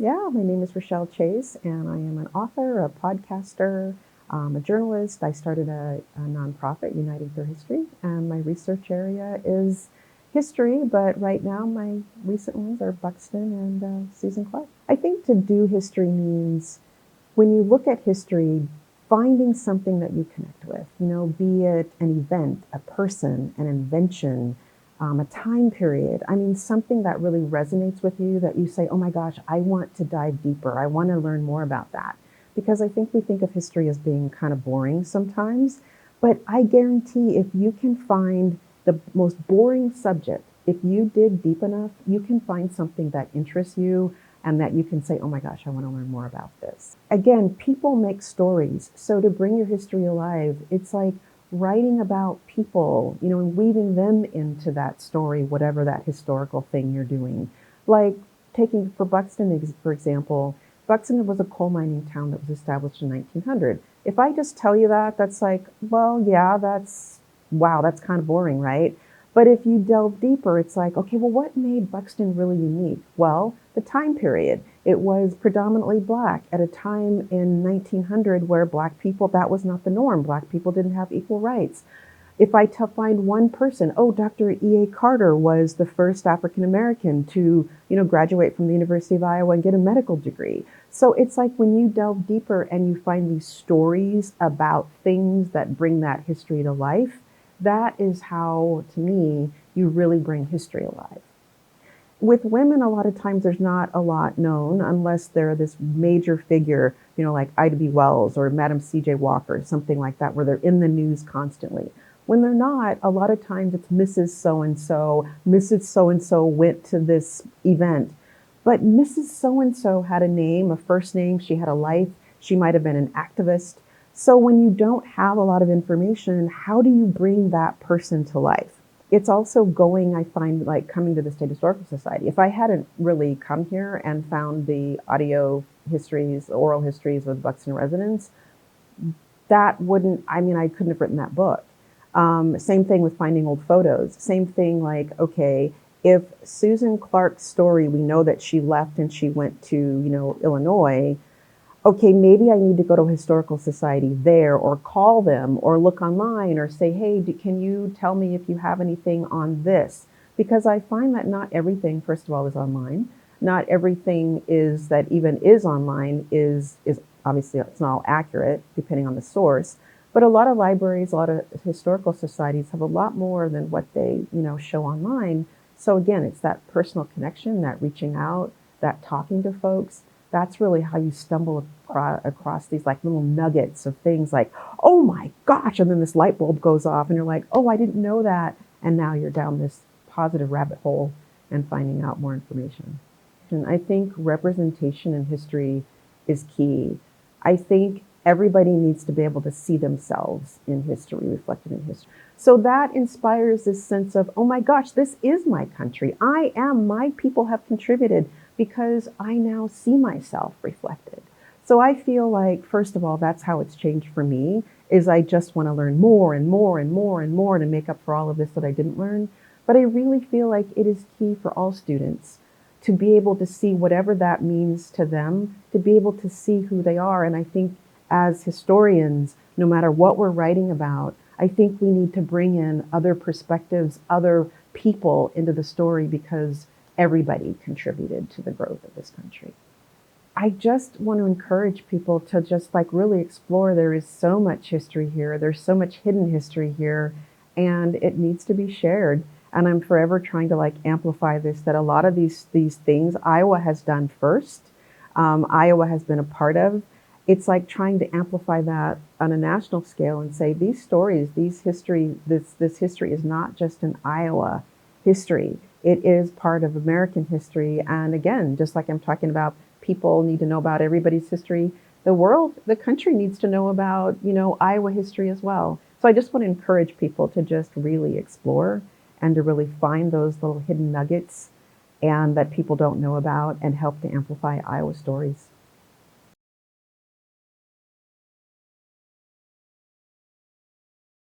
Yeah, my name is Rachelle Chase, and I am an author, a podcaster, a journalist. I started a nonprofit, Uniting Through History, and my research area is history, but right now my recent ones are Buxton and Susan Clark. I think to do history means when you look at history, finding something that you connect with, be it an event, a person, an invention, a time period. I mean, something that really resonates with you that you say, oh my gosh, I want to dive deeper. I want to learn more about that. Because I think we think of history as being kind of boring sometimes. But I guarantee if you can find the most boring subject, if you dig deep enough, you can find something that interests you and that you can say, oh my gosh, I want to learn more about this. Again, people make stories. So to bring your history alive, it's like writing about people, and weaving them into that story, whatever that historical thing you're doing. Like taking for Buxton, for example, Buxton was a coal mining town that was established in 1900. If I just tell you that, that's like, well, yeah, wow, that's kind of boring, right? But if you delve deeper, it's like, okay, well, what made Buxton really unique? Well, the time period. It was predominantly Black at a time in 1900 where Black people, that was not the norm. Black people didn't have equal rights. If I find one person, oh, Dr. E.A. Carter was the first African American to, graduate from the University of Iowa and get a medical degree. So it's like when you delve deeper and you find these stories about things that bring that history to life, that is how, to me, you really bring history alive. With women, a lot of times there's not a lot known unless they're this major figure, like Ida B. Wells or Madam C.J. Walker, something like that, where they're in the news constantly. When they're not, a lot of times it's Mrs. So-and-so, Mrs. So-and-so went to this event. But Mrs. So-and-so had a name, a first name, she had a life, she might have been an activist. So when you don't have a lot of information, how do you bring that person to life? It's also going, I find, like coming to the State Historical Society. If I hadn't really come here and found the audio histories, oral histories of Buxton residents, that wouldn't, I couldn't have written that book. Same thing with finding old photos. Same thing like, okay, if Susan Clark's story, we know that she left and she went to, Illinois, okay, maybe I need to go to a historical society there or call them or look online or say, hey, can you tell me if you have anything on this? Because I find that not everything, first of all, is online. Not everything is that even is online is obviously it's not all accurate depending on the source. But a lot of libraries, a lot of historical societies have a lot more than what they, show online. So again, it's that personal connection, that reaching out, that talking to folks. That's really how you stumble across these like little nuggets of things like, oh my gosh, and then this light bulb goes off and you're like, oh, I didn't know that. And now you're down this positive rabbit hole and finding out more information. And I think representation in history is key. I think everybody needs to be able to see themselves in history, reflected in history. So that inspires this sense of, oh my gosh, this is my country. My people have contributed because I now see myself reflected. So I feel like, first of all, that's how it's changed for me, is I just want to learn more and more and more and more to make up for all of this that I didn't learn. But I really feel like it is key for all students to be able to see whatever that means to them, to be able to see who they are. And I think as historians, no matter what we're writing about, I think we need to bring in other perspectives, other people into the story because everybody contributed to the growth of this country. I just want to encourage people to just like really explore. There is so much history here. There's so much hidden history here, and it needs to be shared. And I'm forever trying to like amplify this, that a lot of these things Iowa has done first, Iowa has been a part of. It's like trying to amplify that on a national scale and say these stories, this history is not just an Iowa history. It is part of American history. And again, just like I'm talking about, people need to know about everybody's history. The country needs to know about, Iowa history as well. So I just want to encourage people to just really explore and to really find those little hidden nuggets and that people don't know about and help to amplify Iowa stories.